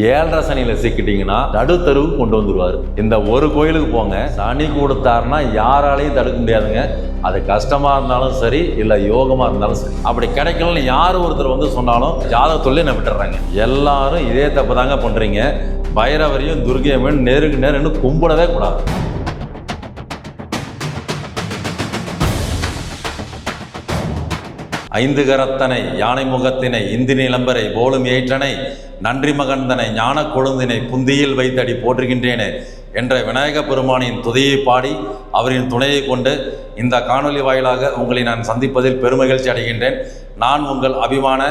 ஏழரை சனியில் சிக்கிட்டீங்கன்னா நடுத்தருவுக்கு கொண்டு வந்துடுவார். இந்த ஒரு கோயிலுக்கு போங்க, சனி கொடுத்தாருன்னா யாராலையும் தடுக்க முடியாதுங்க. அது கஷ்டமாக இருந்தாலும் சரி, இல்லை யோகமாக இருந்தாலும் சரி. அப்படி கிடைக்கலன்னு யார் ஒருத்தர் வந்து சொன்னாலும் ஜாதகத்துள்ளே நான் விட்டுறாங்க. எல்லாரும் இதே தப்பு தாங்க பண்ணுறீங்க. பைரவரையும் துர்கையம்மன் நேருக்கு நேருன்னு கும்பிடவே கூடாது. ஐந்து கரத்தனை யானை முகத்தினை இந்தி நிலம்பரை போலும் ஏற்றனை நன்றி மகந்தனை ஞான கொழுந்தினை புந்தியில் வைத்தடி போற்றுகின்றேனே என்ற விநாயக பெருமானின் துதியை பாடி அவரின் துணையை கொண்டு இந்த காணொலி வாயிலாக உங்களை நான் சந்திப்பதில் பெருமகிழ்ச்சி அடைகின்றேன். நான் உங்கள் அபிமான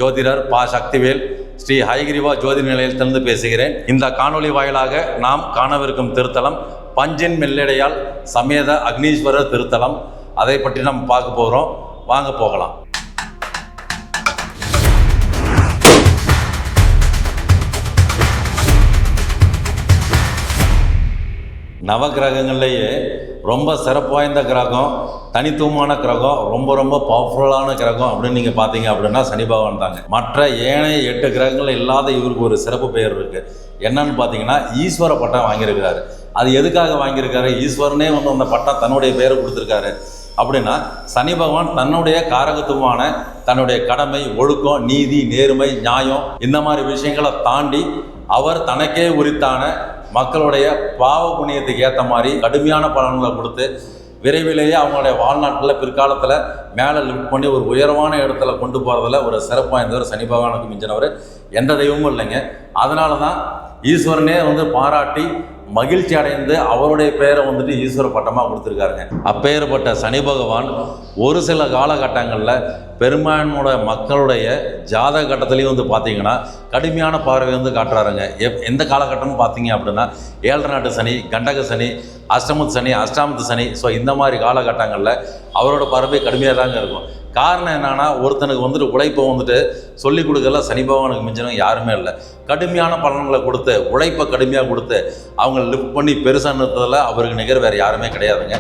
ஜோதிடர் பா சக்திவேல், ஸ்ரீ ஹயகிரிவா ஜோதி நிலையத்திலிருந்து பேசுகிறேன். இந்த காணொலி வாயிலாக நாம் காணவிருக்கும் திருத்தலம் பஞ்சின் மெல்லடையால் சமேத அக்னீஸ்வரர் திருத்தலம். அதை பற்றி நாம் பார்க்க போகிறோம். வாங்க போகலாம். நவகிரகங்கள்லேயே ரொம்ப சிறப்பு வாய்ந்த கிரகம், தனித்துவமான கிரகம், ரொம்ப ரொம்ப பவர்ஃபுல்லான கிரகம் அப்படின்னு நீங்கள் பார்த்தீங்க அப்படின்னா சனி பகவான் தாங்க. மற்ற ஏனைய 8 கிரகங்கள் இல்லாத இவருக்கு ஒரு சிறப்பு பெயர் இருக்குது. என்னன்னு பார்த்தீங்கன்னா ஈஸ்வர பட்டம் வாங்கியிருக்கிறாரு. அது எதுக்காக வாங்கியிருக்காரு? ஈஸ்வரனே வந்து அந்த பட்டம் தன்னுடைய பெயரை கொடுத்துருக்காரு. அப்படின்னா சனி பகவான் தன்னுடைய காரகத்துவமான தன்னுடைய கடமை, ஒழுக்கம், நீதி, நேர்மை, நியாயம் இந்த மாதிரி விஷயங்களை தாண்டி அவர் தனக்கே உரித்தான மக்களுடைய பாவ புண்ணியத்துக்கு ஏற்ற மாதிரி கடுமையான பலன்களை கொடுத்து விரைவிலேயே அவங்களுடைய வாழ்நாட்டில் பிற்காலத்தில் மேலே லிஃப்ட் பண்ணி ஒரு உயர்வான இடத்துல கொண்டு போகிறதுல ஒரு சிறப்பு வாய்ந்தவர் சனி பகவானுக்கு மிஞ்சினவர் எந்த தெய்வமும் இல்லைங்க. அதனால தான் ஈஸ்வரனே வந்து பாராட்டி மகிழ்ச்சி அடைந்து அவருடைய பெயரை வந்துட்டு ஈஸ்வர பட்டமாக கொடுத்துருக்காருங்க. அப்பேற்பட்ட சனி பகவான் ஒரு சில காலகட்டங்களில் பெரும்பான்மையோட மக்களுடைய ஜாதக கட்டத்துலேயும் வந்து பார்த்தீங்கன்னா கடுமையான பார்வை வந்து காட்டுறாருங்க. எந்த காலகட்டம்னு பார்த்தீங்க அப்படின்னா 7 நாட்டு சனி, கண்டக சனி, அஷ்டமத்து சனி, அஷ்டாமத்து சனி. ஸோ இந்த மாதிரி காலகட்டங்களில் அவரோட பார்வை கடுமையாக தாங்க இருக்கும். காரணம் என்னன்னா, ஒருத்தனுக்கு வந்துட்டு உழைப்பை வந்துட்டு சொல்லிக் கொடுக்கல சனி பகவானுக்கு மிஞ்சினவங்க யாருமே இல்லை. கடுமையான பலன்களை கொடுத்து உழைப்பை கடுமையாக கொடுத்து அவங்க லிஃப்ட் பண்ணி பெருசானதில் அவருக்கு நிகர் வேறு யாருமே கிடையாதுங்க.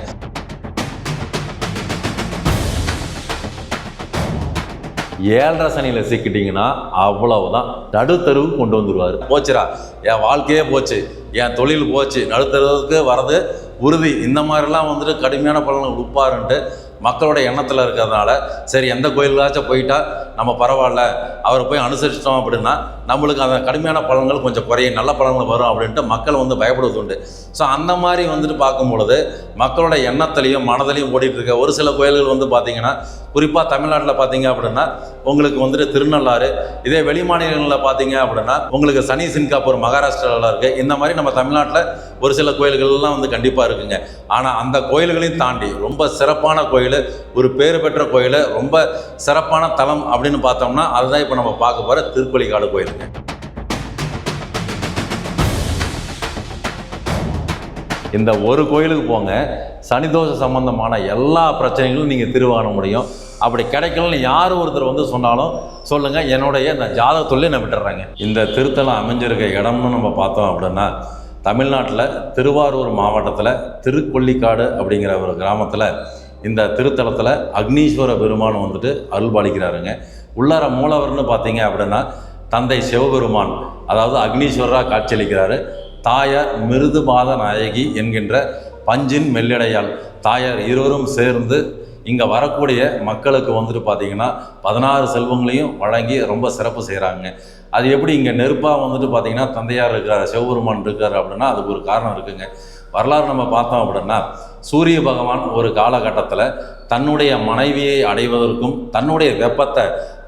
ஏழரை சனியில் சிக்கிட்டிங்கன்னா அவ்வளவுதான், நடுத்தருவுக்கு கொண்டு வந்துடுவார். போச்சுரா, என் வாழ்க்கையே போச்சு, என் தொழில் போச்சு, நடுத்தருவுக்கு வர்றது உறுதி, இந்த மாதிரிலாம் வந்துட்டு கடுமையான பலன்கள் கொடுப்பாருன்ட்டு மக்களோட எண்ணத்தில் இருக்கிறதுனால சரி எந்த கோயிலுக்காச்சும் போயிட்டா நம்ம பரவாயில்ல, அவரை போய் அனுசரிச்சிட்டோம் அப்படின்னா நம்மளுக்கு அந்த கடுமையான பலன்கள் கொஞ்சம் குறையும், நல்ல பலன்கள் வரும் அப்படின்ட்டு மக்கள் வந்து பயப்படுவது உண்டு. ஸோ அந்த மாதிரி வந்துட்டு பார்க்கும் பொழுது மக்களோட எண்ணத்துலையும் மனதிலையும் ஓடிட்டு இருக்க ஒரு சில கோயில்கள் வந்து பார்த்திங்கன்னா, குறிப்பாக தமிழ்நாட்டில் பார்த்தீங்க அப்படின்னா உங்களுக்கு வந்துட்டு திருநள்ளாறு, இதே வெளி மாநிலங்களில் பார்த்தீங்க அப்படின்னா உங்களுக்கு சனி சின்காப்பூர் மகாராஷ்டிராவில் இருக்குது. இந்த மாதிரி நம்ம தமிழ்நாட்டில் ஒரு சில கோயில்கள்லாம் வந்து கண்டிப்பாக இருக்குங்க. ஆனால் அந்த கோயில்களையும் தாண்டி ரொம்ப சிறப்பான கோயில், ஒரு பேர் பெற்ற கோயில், ரொம்ப சிறப்பான தலம் அப்படின்னு பார்த்தோம்னா அதுதான் இப்போ நம்ம பார்க்க போகிற திருப்பலிக்காடு கோயிலுங்க. இந்த ஒரு கோயிலுக்கு போங்க, சனிதோஷ சம்பந்தமான எல்லா பிரச்சனைகளும் நீங்கள் தீர்வு காண முடியும். அப்படி கிடைக்கலன்னு யார் ஒருத்தர் வந்து சொன்னாலும் சொல்லுங்கள், என்னுடைய இந்த ஜாதகத்துள்ளே நான் விட்டுறேங்க. இந்த திருத்தலம் அமைஞ்சிருக்க இடம்னு நம்ம பார்த்தோம் அப்படின்னா தமிழ்நாட்டில் திருவாரூர் மாவட்டத்தில் திருக்கொள்ளிக்காடு அப்படிங்கிற ஒரு கிராமத்தில் இந்த திருத்தலத்தில் அக்னீஸ்வர பெருமான் வந்துட்டு அருள்பாலிக்கிறாருங்க. உள்ளார மூலவர்னு பார்த்தீங்க அப்படின்னா தந்தை சிவபெருமான், அதாவது அக்னீஸ்வரராக காட்சியளிக்கிறாரு. தாயார் மிருதுபாத நாயகி என்கின்ற பஞ்சின் மெல்லடையால் தாயார் இருவரும் சேர்ந்து இங்கே வரக்கூடிய மக்களுக்கு வந்துட்டு பார்த்திங்கன்னா 16 செல்வங்களையும் வழங்கி ரொம்ப சிறப்பு செய்கிறாங்க. அது எப்படி இங்கே நெருப்பாக வந்துட்டு பார்த்திங்கன்னா தந்தையார் இருக்கிறார், சிவபெருமான் இருக்கார் அப்படின்னா அதுக்கு ஒரு காரணம் இருக்குங்க. வரலாறு நம்ம பார்த்தோம் அப்படின்னா சூரிய பகவான் ஒரு காலகட்டத்தில் தன்னுடைய மனைவியை அடைவதற்கும் தன்னுடைய வெப்பத்தை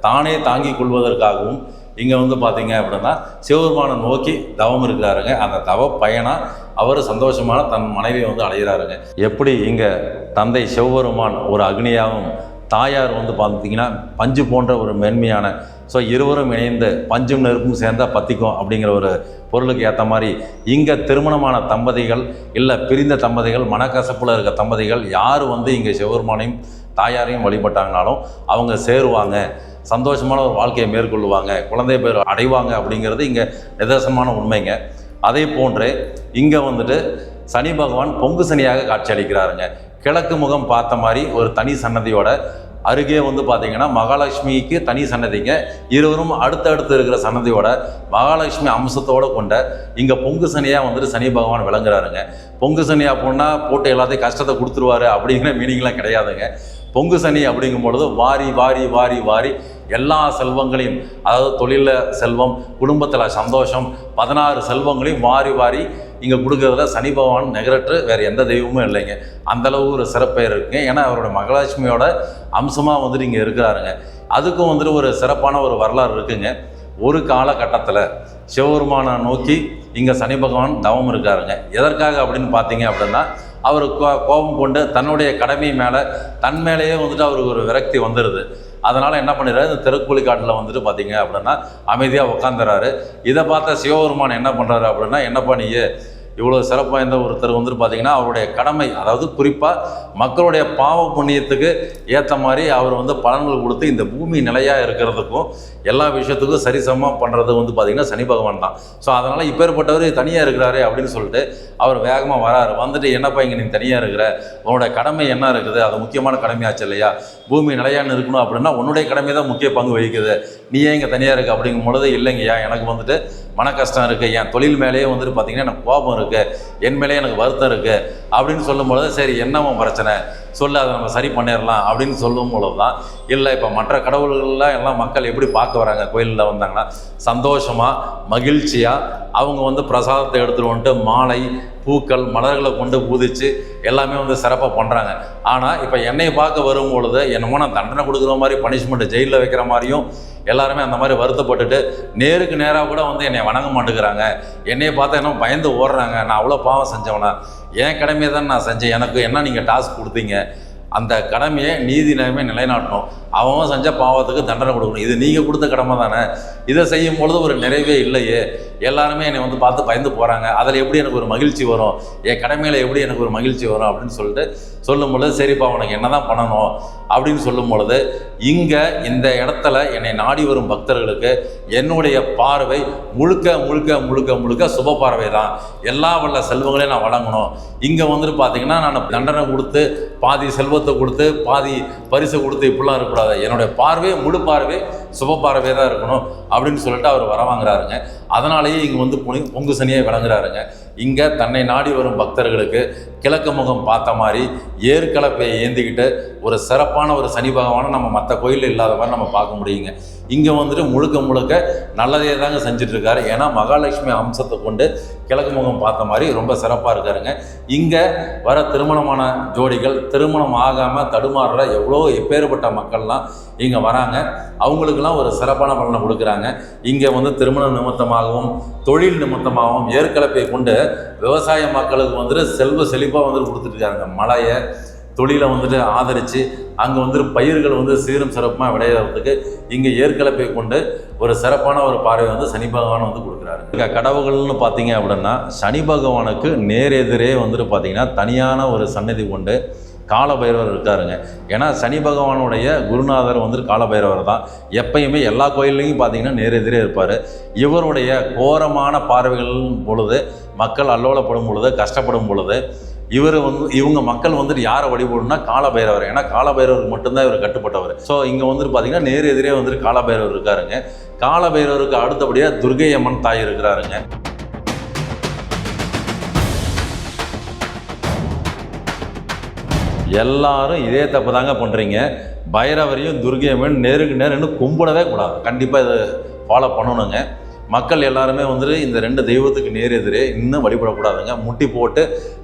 தானே தாங்கி கொள்வதற்காகவும் இங்கே வந்து பார்த்தீங்க அப்படின்னா சிவபெருமானை நோக்கி தவம் இருக்கிறாருங்க. அந்த தவ பயனாக அவர் சந்தோஷமான தன் மனைவியை வந்து அடைகிறாருங்க. எப்படி இங்கே தந்தை சிவபெருமான் ஒரு அக்னியாகவும் தாயார் வந்து பார்த்திங்கன்னா பஞ்சு போன்ற ஒரு மென்மையான, ஸோ இருவரும் இணைந்து பஞ்சும் நெருப்பும் சேர்ந்தால் பற்றிக்கும் அப்படிங்கிற ஒரு பொருளுக்கு ஏற்ற மாதிரி இங்கே திருமணமான தம்பதிகள் இல்லை பிரிந்த தம்பதிகள், மனக்கசப்பில் இருக்க தம்பதிகள் யார் வந்து இங்கே சிவபெருமானையும் தாயாரையும் வழிபட்டாங்கனாலும் அவங்க சேருவாங்க, சந்தோஷமான ஒரு வாழ்க்கையை மேற்கொள்ளுவாங்க, குழந்தை பேர் அடைவாங்க அப்படிங்கிறது இங்கே நிதர்சனமான உண்மைங்க. அதே போன்று இங்கே வந்துட்டு சனி பகவான் பொங்கு சனியாக காட்சி அளிக்கிறாருங்க. கிழக்கு முகம் பார்த்த மாதிரி ஒரு தனி சன்னதியோட அருகே வந்து பார்த்தீங்கன்னா மகாலட்சுமிக்கு தனி சன்னதிங்க. இருவரும் அடுத்தடுத்து இருக்கிற சன்னதியோட மகாலட்சுமி அம்சத்தோடு கொண்ட இங்கே பொங்கு சனியாக வந்துட்டு சனி பகவான் விளங்குறாருங்க. பொங்கு சனியாக போனால் போட்டு எல்லாத்தையும் கஷ்டத்தை கொடுத்துருவாரு அப்படிங்கிற மீனிங்லாம் கிடையாதுங்க. பொங்கு சனி அப்படிங்கும் பொழுது வாரி வாரி வாரி வாரி எல்லா செல்வங்களையும், அதாவது தொழிலில் செல்வம், குடும்பத்தில் சந்தோஷம், 16 செல்வங்களையும் வாரி வாரி இங்கே கொடுக்குறதுல சனி பகவான் நிகரற்று வேறு எந்த தெய்வமும் இல்லைங்க. அந்தளவு ஒரு சிறப்பெயர் இருக்குங்க. ஏன்னா அவரோட மகாலட்சுமியோட அம்சமாக வந்துட்டு இங்கே இருக்கிறாருங்க. அதுக்கும் வந்துட்டு ஒரு சிறப்பான ஒரு வரலாறு இருக்குங்க. ஒரு காலகட்டத்தில் சிவபெருமானை நோக்கி இங்கே சனி பகவான் தவம் இருக்காருங்க. எதற்காக அப்படின்னு பார்த்தீங்க அப்படின்னா, அவர் கோபம் கொண்டு தன்னுடைய கடமை மேலே தன் மேலேயே வந்துட்டு அவருக்கு ஒரு விரக்தி வந்துடுது. அதனால் என்ன பண்ணிடுறாரு, இந்த திருக்குழி காட்டில் வந்துட்டு பார்த்தீங்க அப்படின்னா அமைதியாக உட்காந்துறாரு. இதை பார்த்த சிவபெருமான் என்ன பண்ணுறாரு அப்படின்னா, என்னப்பா நீ இவ்வளோ சிறப்பு வாய்ந்த ஒருத்தர் வந்துட்டு பார்த்தீங்கன்னா அவருடைய கடமை, அதாவது குறிப்பாக மக்களுடைய பாவ புண்ணியத்துக்கு ஏற்ற மாதிரி அவர் வந்து பலன்கள் கொடுத்து இந்த பூமி நிலையாக இருக்கிறதுக்கும் எல்லா விஷயத்துக்கும் சரிசமமாக பண்ணுறது வந்து பார்த்திங்கன்னா சனி பகவான் தான். ஸோ அதனால் இப்பேற்பட்டவர் தனியாக இருக்கிறாரு அப்படின்னு சொல்லிட்டு அவர் வேகமாக வராரு. வந்துட்டு என்னப்பா இங்கே நீ தனியாக இருக்கிற, உன்னோட கடமை என்ன இருக்குது, அது முக்கியமான கடமையாச்சு இல்லையா, பூமி நிலையான்னு இருக்கணும் அப்படின்னா உன்னுடைய கடமை தான் முக்கிய பங்கு வகிக்குது, நீ ஏன் இங்கே தனியாக இருக்குது அப்படிங்கும் பொழுது, இல்லைங்கய்யா எனக்கு வந்துட்டு மன கஷ்டம் இருக்குது, என் தொழில் மேலேயே வந்துட்டு பார்த்திங்கன்னா எனக்கு கோபம் இருக்குது, என் மேலேயே எனக்கு வருத்தம் இருக்குது அப்படின்னு சொல்லும்பொழுது, சரி என்னவோ பிரச்சனை சொல்லு, அதை நம்ம சரி பண்ணிடலாம் அப்படின்னு சொல்லும் பொழுது தான், இல்லை இப்போ மற்ற கடவுள்கள்லாம் எல்லாம் மக்கள் எப்படி பார்க்க வராங்க, கோயிலில் வந்தாங்கன்னா சந்தோஷமாக மகிழ்ச்சியாக அவங்க வந்து பிரசாதத்தை எடுத்துகிட்டு வந்துட்டு மாலை பூக்கள் மலர்களை கொண்டு பூதிச்சு எல்லாமே வந்து சிறப்பாக பண்ணுறாங்க. ஆனால் இப்போ என்னை பார்க்க வரும் பொழுது என்னமோ நான் தண்டனை கொடுக்குற மாதிரி, பனிஷ்மெண்ட்டு ஜெயிலில் வைக்கிற மாதிரியும் எல்லாருமே அந்த மாதிரி வருத்தப்பட்டுட்டு நேருக்கு நேராக கூட வந்து என்னை வணங்க மாட்டேங்கிறாங்க, என்னையை பார்த்தா என்ன பயந்து ஓடுறாங்க, நான் அவ்வளோ பாவம் செஞ்சவனா, என் கடமையை தான் நான் செஞ்சேன், எனக்கு என்ன நீங்கள் டாஸ்க் கொடுத்தீங்க, அந்த கடமையை நீதி நிலைமை நிலைநாட்டணும், அவன் செஞ்ச பாவத்துக்கு தண்டனை கொடுக்கணும், இது நீங்கள் கொடுத்த கடமை தானே, இதை செய்யும் பொழுது ஒரு நிறைவே இல்லையே, எல்லாருமே என்னை வந்து பார்த்து பயந்து போகிறாங்க, அதில் எப்படி எனக்கு ஒரு மகிழ்ச்சி வரும், என் கடமையில் எப்படி எனக்கு ஒரு மகிழ்ச்சி வரும் அப்படின்னு சொல்லிட்டு சொல்லும் பொழுது, சரிப்பா உனக்கு என்ன தான் பண்ணணும் அப்படின்னு சொல்லும் பொழுது, இங்கே இந்த இடத்துல என்னை நாடி வரும் பக்தர்களுக்கு என்னுடைய பார்வை முழுக்க முழுக்க முழுக்க முழுக்க சுப பார்வை தான், எல்லா வல்ல செல்வங்களையும் நான் வழங்கணும், இங்கே வந்துட்டு பார்த்தீங்கன்னா நான் தண்டனை கொடுத்து பாதி செல்வத்தை கொடுத்து பாதி பரிசு கொடுத்து இப்படிலாம் இருக்கக்கூடாது, என்னுடைய பார்வை முழு பார்வை சுப பார்வை தான் இருக்கணும் அப்படின்னு சொல்லிட்டு அவர் வரவாங்கிறாருங்க. அதனாலேயே இங்கே வந்து பொங்கு சனியை விளங்குறாருங்க. இங்கே தன்னை நாடி வரும் பக்தர்களுக்கு கிழக்கு முகம் பார்த்த மாதிரி ஏற்கலப்பையை ஏந்திக்கிட்டு ஒரு சிறப்பான ஒரு சனி பகவானை நம்ம மற்ற கோயிலில் இல்லாத மாதிரி நம்ம பார்க்க முடியுங்க. இங்கே வந்துட்டு முழுக்க முழுக்க நல்லதே தாங்க செஞ்சிட்ருக்காரு. ஏன்னா மகாலட்சுமி அம்சத்தை கொண்டு கிழக்கு முகம் பார்த்த மாதிரி ரொம்ப சிறப்பாக இருக்காருங்க. இங்கே வர திருமணமான ஜோடிகள், திருமணம் ஆகாமல் தடுமாறுற எவ்வளோ எப்பேற்பட்ட மக்கள்லாம் இங்கே வராங்க, அவங்களுக்கெல்லாம் ஒரு சிறப்பான பலனை கொடுக்குறாங்க. இங்கே வந்து திருமண நிமித்தமாகவும் தொழில் நிமித்தமாகவும் ஏற்கலப்பை கொண்டு விவசாய மக்களுக்கு வந்துட்டு செல்வ செழிப்பாக வந்துட்டு கொடுத்துட்ருக்காங்க. மழையை தொழிலை வந்துட்டு ஆதரித்து அங்கே வந்துட்டு பயிர்கள் வந்து சீரும் சிறப்பாக விளையாடுறதுக்கு இங்கே ஏற்கலப்பை கொண்டு ஒரு சிறப்பான ஒரு பார்வை வந்து சனி பகவான் வந்து கொடுக்குறாரு. இங்கே கடவுள்கள்னு பார்த்தீங்க அப்படின்னா சனி பகவானுக்கு நேர் எதிரே வந்துட்டு பார்த்திங்கன்னா தனியான ஒரு சன்னதி கொண்டு காலபைரவர் இருக்காருங்க. ஏன்னா சனி பகவானுடைய குருநாதர் வந்துட்டு காலபைரவர் தான். எப்பயுமே எல்லா கோயில்லையும் பார்த்தீங்கன்னா நேரெதிரே இருப்பார். இவருடைய கோரமான பார்வைகள் பொழுது மக்கள் அல்லோலப்படும் பொழுது கஷ்டப்படும் பொழுது இவங்க மக்கள் வந்துட்டு யாரை வழிபடணும்னா காலபைரவர். ஏன்னா காலபைரவருக்கு மட்டும்தான் இவர் கட்டுப்பட்டவர். ஸோ இங்கே வந்துட்டு பார்த்தீங்கன்னா நேர் எதிரே வந்துட்டு காலபைரவர் இருக்காருங்க. காலபைரவருக்கு அடுத்தபடியாக துர்க்கை அம்மன் தாய் இருக்கிறாருங்க. எல்லாரும் இதே தப்பு தாங்க பண்ணுறீங்க. பைரவரையும் துர்க்கை அம்மன் நேருக்கு நேர் இன்னும் கும்பிடவே கூடாது. கண்டிப்பாக இதை ஃபாலோ பண்ணணுங்க. மக்கள் எல்லாருமே வந்துட்டு இந்த ரெண்டு தெய்வத்துக்கு நேர் எதிரே இன்னும் வழிபடக்கூடாதுங்க. முட்டி போட்டு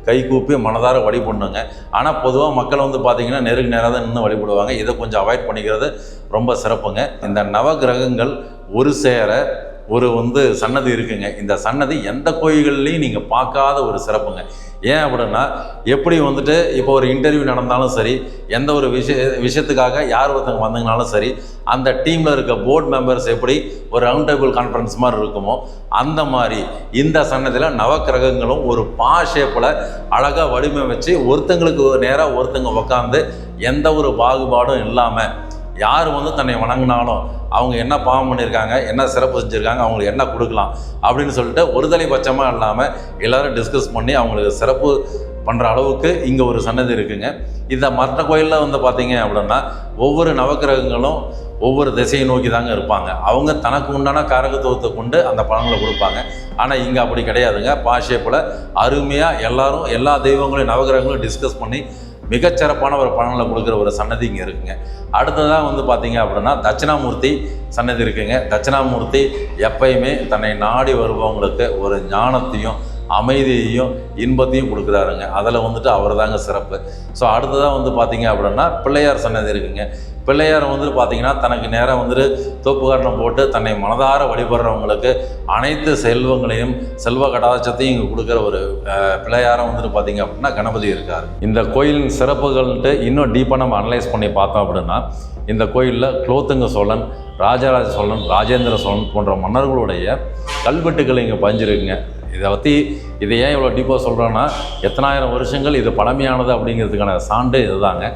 கை கூப்பி மனதார வழிபடணுங்க. ஆனால் பொதுவாக மக்கள் வந்து பார்த்திங்கன்னா நேருக்கு நேராக தான் இன்னும் வழிபடுவாங்க. இதை கொஞ்சம் அவாய்ட் பண்ணிக்கிறது ரொம்ப சிறப்புங்க. இந்த நவகிரகங்கள் ஒரு சேர ஒரு சன்னதி இருக்குங்க. இந்த சன்னதி எந்த கோயில்கள்லையும் நீங்கள் பார்க்காத ஒரு சிறப்புங்க. ஏன் அப்படின்னா எப்படி இப்போ ஒரு இன்டர்வியூ நடந்தாலும் சரி, எந்த ஒரு விஷயத்துக்காக யார் ஒருத்தங்க வந்தீங்கனாலும் சரி, அந்த டீமில் இருக்க போர்டு மெம்பர்ஸ் எப்படி ஒரு ரவுண்ட் டேபிள் கான்ஃபரன்ஸ் மாதிரி இருக்குமோ அந்த மாதிரி இந்த சன்னதியில் நவக்கிரகங்களும் ஒரு பா ஷேப்பில் அழகாக வடிவமைச்சு ஒருத்தங்களுக்கு நேராக ஒருத்தங்க உட்காந்து எந்த ஒரு பாகுபாடும் இல்லாமல் யார் வந்து தன்னை வணங்கினாலும் அவங்க என்ன பாவம் பண்ணியிருக்காங்க, என்ன சிறப்பு செஞ்சுருக்காங்க, அவங்களுக்கு என்ன கொடுக்கலாம் அப்படின்னு சொல்லிட்டு ஒருதலை பட்சமாக இல்லாமல் எல்லோரும் டிஸ்கஸ் பண்ணி அவங்களுக்கு சிறப்பு பண்ணுற அளவுக்கு இங்கே ஒரு சன்னதி இருக்குங்க. இந்த மற்ற கோயிலில் வந்து பார்த்திங்க அப்படின்னா ஒவ்வொரு நவக்கிரகங்களும் ஒவ்வொரு திசையை நோக்கி தாங்க இருப்பாங்க. அவங்க தனக்கு உண்டான காரகத்துவத்தை கொண்டு அந்த பலன்களை கொடுப்பாங்க. ஆனால் இங்கே அப்படி கிடையாதுங்க. பாஷேப்பில் அருமையாக எல்லாரும் எல்லா தெய்வங்களையும் நவகிரகங்களும் டிஸ்கஸ் பண்ணி மிகச்சிறப்பான ஒரு பலன்களை கொடுக்குற ஒரு சன்னதி இங்கே இருக்குங்க. அடுத்ததாக வந்து பார்த்திங்க அப்படின்னா தட்சிணாமூர்த்தி சன்னதி இருக்குங்க. தட்சிணாமூர்த்தி எப்பயுமே தன்னை நாடி வருபவங்களுக்கு ஒரு ஞானத்தையும் அமைதியையும் இன்பத்தையும் கொடுக்குறாருங்க. அதில் வந்துட்டு அவர் தாங்க சிறப்பு. ஸோ அடுத்ததாக வந்து பார்த்திங்க அப்படின்னா பிள்ளையார் சன்னதி இருக்குங்க. பிள்ளையார் வந்துட்டு பார்த்திங்கன்னா தனக்கு நேராக வந்துட்டு தோப்புக்காரணம் போட்டு தன்னை மனதார வழிபடுறவங்களுக்கு அனைத்து செல்வங்களையும் செல்வ கடாட்சத்தையும் இங்கே கொடுக்குற ஒரு பிள்ளையாரம் வந்துட்டு பார்த்திங்க அப்படின்னா கணபதி இருக்கார். இந்த கோயிலின் சிறப்புகள்ன்ட்டு இன்னும் டீப்பாக நம்ம அனலைஸ் பண்ணி பார்த்தோம் அப்படின்னா இந்த கோயிலில் குலோத்துங்க சோழன், ராஜராஜ சோழன், ராஜேந்திர சோழன் போன்ற மன்னர்களுடைய கல்வெட்டுகள் இங்கே பதிஞ்சிருக்குங்க. இதை ஏன் இவ்வளோ டீப்பாக சொல்கிறோன்னா எத்தனாயிரம் வருஷங்கள் இது பழமையானது அப்படிங்கிறதுக்கான சான்று இதுதாங்க.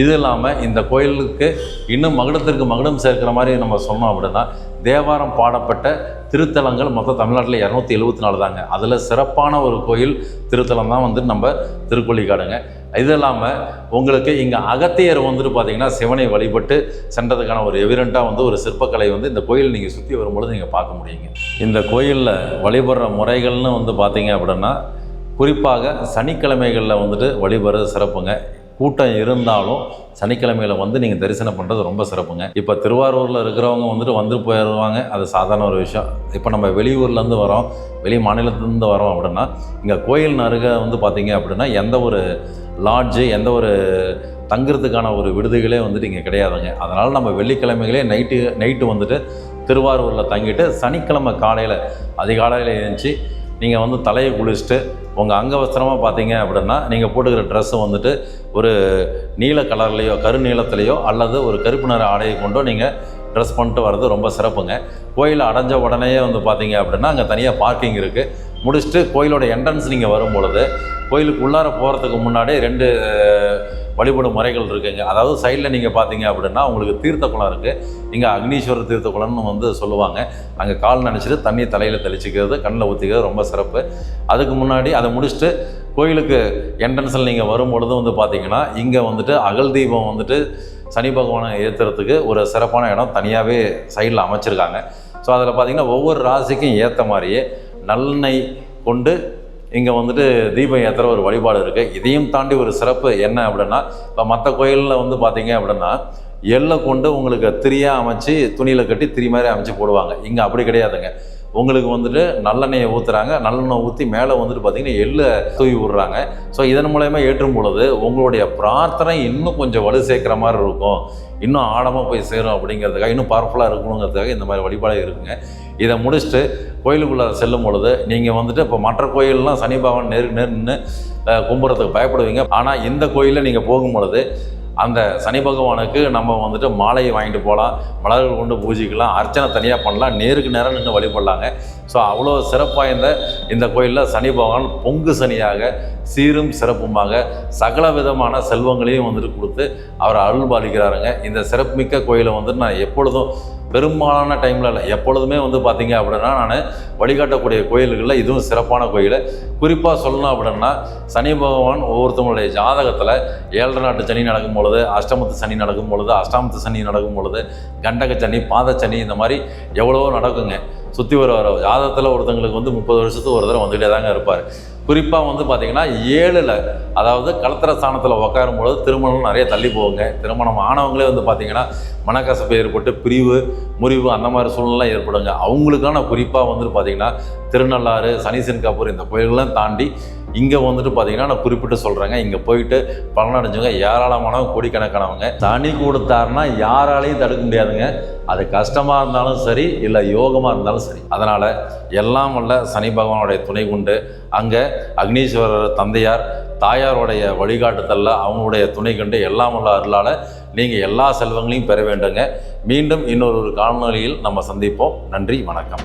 இது இல்லாமல் இந்த கோயிலுக்கு இன்னும் மகுடத்திற்கு மகுடம் சேர்க்கிற மாதிரி நம்ம சொன்னோம் அப்படின்னா தேவாரம் பாடப்பட்ட திருத்தலங்கள் மொத்தம் தமிழ்நாட்டில் 274 தாங்க. அதில் சிறப்பான ஒரு கோயில் திருத்தலம் தான் வந்து நம்ம திருக்கொள்ளிக்காடுங்க. இது இல்லாமல் உங்களுக்கு இங்கே அகத்தியர் வந்துட்டு பார்த்திங்கன்னா சிவனை வழிபட்டு சென்றதுக்கான ஒரு எவிடெண்ட்டாக வந்து ஒரு சிற்பக்கலை வந்து இந்த கோயில் நீங்கள் சுற்றி வரும்பொழுது நீங்கள் பார்க்க முடியுங்க. இந்த கோயிலில் வழிபடுற முறைகள்னு வந்து பார்த்திங்க அப்படின்னா குறிப்பாக சனிக்கிழமைகளில் வந்துட்டு வழிபடுறது சிறப்புங்க. கூட்டம் இருந்தாலும் சனிக்கிழமையில் வந்து நீங்கள் தரிசனம் பண்ணுறது ரொம்ப சிறப்புங்க. இப்போ திருவாரூரில் இருக்கிறவங்க வந்துட்டு போயிடுவாங்க, அது சாதாரண ஒரு விஷயம். இப்போ நம்ம வெளியூர்லேருந்து வரோம், வெளி மாநிலத்துலேருந்து வரோம் அப்படின்னா இங்கே கோயில் அருகே வந்து பார்த்திங்க அப்படின்னா எந்த ஒரு லாட்ஜு, எந்த ஒரு தங்குறதுக்கான ஒரு விடுதிகளே வந்துட்டு இங்கே கிடையாதுங்க. அதனால் நம்ம வெள்ளிக்கிழமைகளே நைட்டு வந்துட்டு திருவாரூரில் தங்கிட்டு சனிக்கிழமை காலையில் அதிகாலையில் எழுந்துச்சி நீங்கள் வந்து தலையை குளிச்சுட்டு உங்கள் அங்கவஸ்திரமாக பார்த்தீங்க அப்படின்னா நீங்கள் போட்டுக்கிற ட்ரெஸ்ஸு வந்துட்டு ஒரு நீல கலர்லேயோ கருநீளத்துலேயோ அல்லது ஒரு கருப்பு நிற ஆடையை கொண்டோ நீங்கள் ட்ரெஸ் பண்ணிட்டு வர்றது ரொம்ப சிறப்புங்க. கோயில் அடைஞ்ச உடனேயே வந்து பார்த்தீங்க அப்படின்னா அங்கே தனியாக பார்க்கிங் இருக்குது. முடிச்சுட்டு கோயிலோட என்ட்ரன்ஸ் நீங்கள் வரும்பொழுது கோயிலுக்கு உள்ளார போகிறதுக்கு முன்னாடி 2 வழிபடும் முறைகள் இருக்குங்க. அதாவது சைடில் நீங்கள் பார்த்தீங்க அப்படின்னா உங்களுக்கு தீர்த்த குளம் இருக்குது. இங்கே அக்னீஸ்வரர் தீர்த்த குளம்னு வந்து சொல்லுவாங்க. அங்கே கால் நினச்சிட்டு தண்ணி தலையில் தெளிச்சிக்கிறது, கண்ணில் ஊற்றிக்கிறது ரொம்ப சிறப்பு. அதுக்கு முன்னாடி அதை முடிச்சுட்டு கோயிலுக்கு என்ட்ரன்ஸில் நீங்கள் வரும்பொழுது வந்து பார்த்திங்கன்னா இங்கே வந்துட்டு அகல் தீபம் வந்துட்டு சனி பகவானை ஏற்றுறதுக்கு ஒரு சிறப்பான இடம் தனியாகவே சைடில் அமைச்சிருக்காங்க. ஸோ அதில் பார்த்திங்கன்னா ஒவ்வொரு ராசிக்கும் ஏற்ற மாதிரியே நல்லெண்ணெய் கொண்டு இங்கே வந்துட்டு தீபம் ஏற்றுற ஒரு வழிபாடு இருக்குது. இதையும் தாண்டி ஒரு சிறப்பு என்ன அப்படின்னா இப்போ மற்ற கோயிலில் வந்து பார்த்திங்க அப்படின்னா எள்ளை கொண்டு உங்களுக்கு திரியாக அமைச்சு துணியில் கட்டி திரி மாதிரி அமைச்சு போடுவாங்க. இங்கே அப்படி கிடையாதுங்க. உங்களுக்கு வந்துட்டு நல்லெண்ணெயை ஊற்றுறாங்க, நல்லெண்ணெய் ஊற்றி மேலே வந்துட்டு பார்த்திங்கன்னா எள்ளை தூவி விடுறாங்க. ஸோ இதன் மூலயமா ஏற்றும் பொழுது உங்களுடைய பிரார்த்தனை இன்னும் கொஞ்சம் வலு சேர்க்குற மாதிரி இருக்கும், இன்னும் ஆழமாக போய் சேரும் அப்படிங்கிறதுக்காக, இன்னும் பவர்ஃபுல்லாக இருக்கணுங்கிறதுக்காக இந்த மாதிரி வழிபாடு இருக்குங்க. இதை முடிச்சுட்டு கோயிலுக்குள்ளே செல்லும் பொழுது நீங்கள் வந்துட்டு இப்போ மற்ற கோயிலெலாம் சனி பகவான் நேருக்கு நேர் நின்று கும்பிட்றதுக்கு பயப்படுவீங்க. ஆனால் இந்த கோயிலில் நீங்கள் போகும் பொழுது அந்த சனி பகவானுக்கு நம்ம வந்துட்டு மாலையை வாங்கிட்டு போகலாம், மலர்கள் கொண்டு பூஜிக்கலாம், அர்ச்சனை தனியாக பண்ணலாம், நேருக்கு நேரம் நின்று வழிபடலாங்க. ஸோ அவ்வளோ சிறப்பாக இந்த கோயிலில் சனி பகவான் பொங்கு சனியாக சீரும் சிறப்புமாக சகல விதமான செல்வங்களையும் வந்துட்டு கொடுத்து அவர் அருள் பாலிக்கிறாருங்க. இந்த சிறப்புமிக்க கோயிலை வந்துட்டு நான் எப்பொழுதும் பெரும்பாலான டைமில் இல்லை, எப்பொழுதுமே வந்து பார்த்திங்க அப்படின்னா நான் வழிகாட்டக்கூடிய கோயில்களில் இதுவும் சிறப்பான கோயில். குறிப்பாக சொல்லணும் அப்படின்னா சனி பகவான் ஒவ்வொருத்தவங்களுடைய ஜாதகத்தில் 7 நாட்டு சனி நடக்கும் பொழுது, அஷ்டமத்து சனி நடக்கும் பொழுது, அஷ்டாமத்து சனி நடக்கும் பொழுது, கண்டக சனி, பாதச்சனி, இந்த மாதிரி எவ்வளவோ நடக்குங்க. சுற்றி வர ஜாதகத்தில் ஒருத்தங்களுக்கு வந்து 30 வருஷத்துக்கு ஒரு தடவை வந்துகிட்டே தாங்க இருப்பார். குறிப்பாக வந்து பார்த்திங்கன்னா 7ல் அதாவது களத்திர ஸ்தானத்தில் உட்காரும் பொழுது திருமணம் நிறைய தள்ளி போகுங்க. திருமணம் ஆனவங்களே வந்து பார்த்திங்கன்னா மனக்கசப்பு ஏற்பட்டு பிரிவு, முறிவு அந்த மாதிரி சூழ்நிலை ஏற்படுங்க. அவங்களுக்கான குறிப்பாக வந்துட்டு பார்த்திங்கன்னா திருநள்ளாறு, சனீஸ்வரன் இந்த கோயில்கள்லாம் தாண்டி இங்கே வந்துட்டு பார்த்திங்கன்னா நான் குறிப்பிட்டு சொல்கிறேங்க. இங்கே போயிட்டு பலனடைஞ்சவங்க ஏராளமானவங்க, கோடிக்கணக்கானவங்க. சனி கொடுத்தாருன்னா யாராலையும் தடுக்க முடியாதுங்க. அது கஷ்டமாக இருந்தாலும் சரி, இல்லை யோகமாக இருந்தாலும் சரி. அதனால் எல்லாம் வல்ல சனி பகவானுடைய துணை கொண்டு அங்கே அக்னீஸ்வரர் தந்தையார் தாயாருடைய வழிகாட்டுதலில் அவங்களுடைய துணை கண்டு எல்லாம் வல்ல அருளால் நீங்கள் எல்லா செல்வங்களையும் பெற வேண்டுங்க. மீண்டும் இன்னொரு காணொளியில் நம்ம சந்திப்போம். நன்றி, வணக்கம்.